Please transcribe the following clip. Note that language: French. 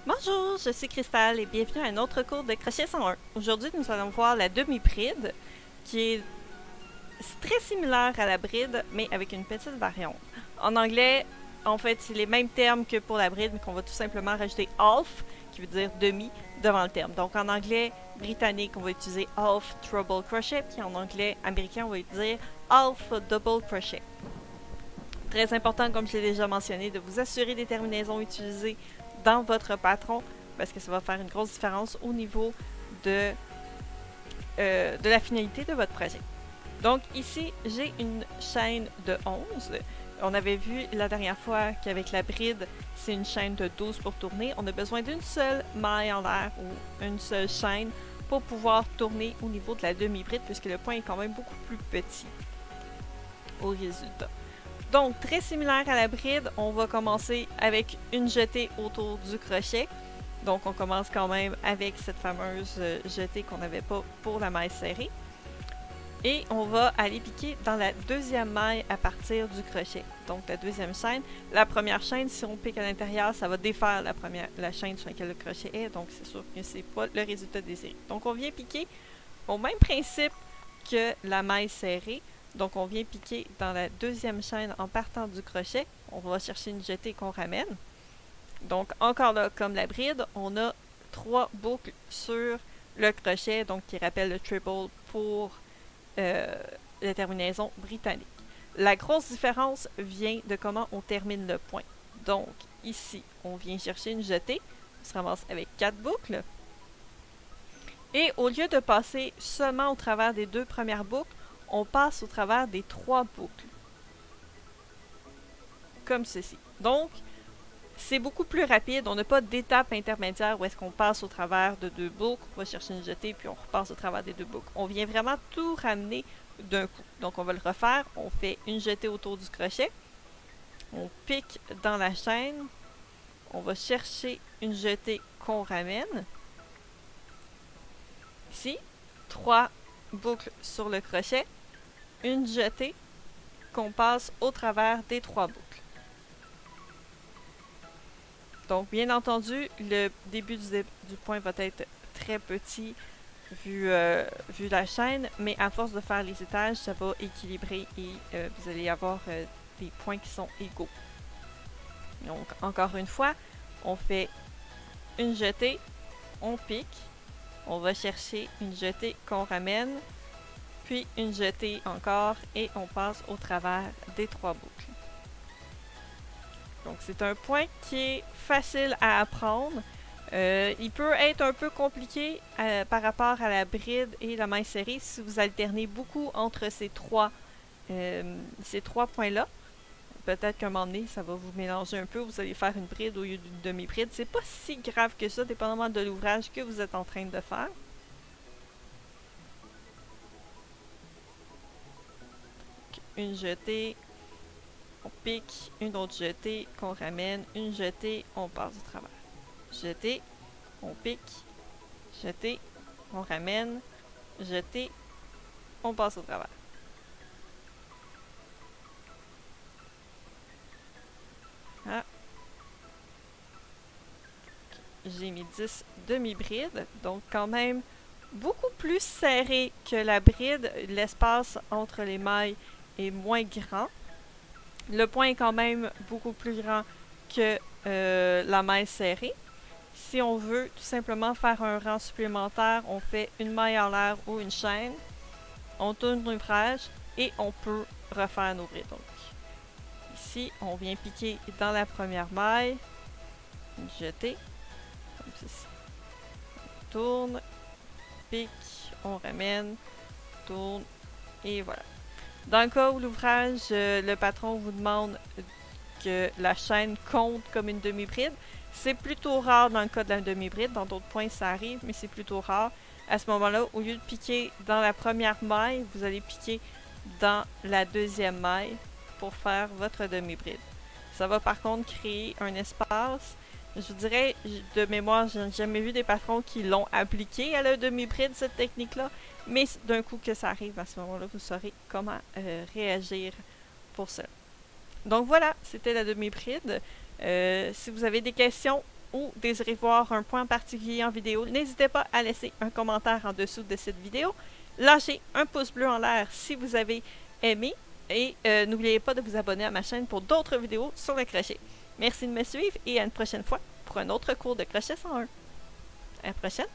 Bonjour, je suis Cristal et bienvenue à un autre cours de crochet 101. Aujourd'hui, nous allons voir la demi-bride, qui est très similaire à la bride, mais avec une petite variante. En anglais, en fait, c'est les mêmes termes que pour la bride, mais qu'on va tout simplement rajouter half, qui veut dire demi, devant le terme. Donc en anglais britannique, on va utiliser half treble crochet, puis en anglais américain, on va utiliser half double crochet. Très important, comme je l'ai déjà mentionné, de vous assurer des terminaisons utilisées dans votre patron, parce que ça va faire une grosse différence au niveau de la finalité de votre projet. Donc ici, j'ai une chaîne de 11. On avait vu la dernière fois qu'avec la bride, c'est une chaîne de 12 pour tourner. On a besoin d'une seule maille en l'air ou une seule chaîne pour pouvoir tourner au niveau de la demi-bride, puisque le point est quand même beaucoup plus petit au résultat. Donc, très similaire à la bride, on va commencer avec une jetée autour du crochet. Donc, on commence quand même avec cette fameuse jetée qu'on n'avait pas pour la maille serrée. Et on va aller piquer dans la deuxième maille à partir du crochet. Donc, la deuxième chaîne. La première chaîne, si on pique à l'intérieur, ça va défaire la chaîne sur laquelle le crochet est. Donc, c'est sûr que c'est pas le résultat désiré. Donc, on vient piquer au même principe que la maille serrée. Donc, on vient piquer dans la deuxième chaîne en partant du crochet. On va chercher une jetée qu'on ramène. Donc, encore là, comme la bride, on a 3 boucles sur le crochet, donc qui rappelle le triple pour la terminaison britannique. La grosse différence vient de comment on termine le point. Donc, ici, on vient chercher une jetée. On se ramasse avec 4 boucles. Et au lieu de passer seulement au travers des 2 premières boucles, on passe au travers des 3 boucles. Comme ceci. Donc, c'est beaucoup plus rapide. On n'a pas d'étape intermédiaire où est-ce qu'on passe au travers de 2 boucles, on va chercher une jetée, puis on repasse au travers des 2 boucles. On vient vraiment tout ramener d'un coup. Donc, on va le refaire. On fait une jetée autour du crochet. On pique dans la chaîne. On va chercher une jetée qu'on ramène. Ici, 3 boucles sur le crochet. Une jetée qu'on passe au travers des 3 boucles. Donc, bien entendu, le début du point va être très petit vu la chaîne, mais à force de faire les étages, ça va équilibrer et vous allez avoir des points qui sont égaux. Donc, encore une fois, on fait une jetée, on pique, on va chercher une jetée qu'on ramène, puis une jetée encore et on passe au travers des 3 boucles. Donc c'est un point qui est facile à apprendre. Il peut être un peu compliqué par rapport à la bride et la maille serrée si vous alternez beaucoup entre ces trois points-là. Peut-être qu'à un moment donné, ça va vous mélanger un peu. Vous allez faire une bride au lieu d'une demi-bride. C'est pas si grave que ça, dépendamment de l'ouvrage que vous êtes en train de faire. Une jetée, on pique, une autre jetée qu'on ramène, une jetée, on passe au travers. Jetée, on pique, jetée, on ramène, jetée, on passe au travers. Ah. J'ai mis 10 demi-brides, donc quand même beaucoup plus serré que la bride. L'espace entre les mailles est moins grand. Le point est quand même beaucoup plus grand que la maille serrée. Si on veut tout simplement faire un rang supplémentaire, on fait une maille en l'air ou une chaîne, on tourne l'ouvrage et on peut refaire nos brides. Donc, ici, on vient piquer dans la première maille, une jetée, comme ceci. On tourne, pique, on ramène, tourne, et voilà. Dans le cas où l'ouvrage, le patron vous demande que la chaîne compte comme une demi-bride, c'est plutôt rare dans le cas de la demi-bride. Dans d'autres points, ça arrive, mais c'est plutôt rare. À ce moment-là, au lieu de piquer dans la première maille, vous allez piquer dans la deuxième maille pour faire votre demi-bride. Ça va par contre créer un espace. Je vous dirais, de mémoire, je n'ai jamais vu des patrons qui l'ont appliqué à la demi-bride, cette technique-là. Mais d'un coup que ça arrive, à ce moment-là, vous saurez comment réagir pour ça. Donc voilà, c'était la demi-bride. Si vous avez des questions ou désirez voir un point particulier en vidéo, n'hésitez pas à laisser un commentaire en dessous de cette vidéo. Lâchez un pouce bleu en l'air si vous avez aimé et n'oubliez pas de vous abonner à ma chaîne pour d'autres vidéos sur le crochet. Merci de me suivre et à une prochaine fois pour un autre cours de crochet 101. À la prochaine!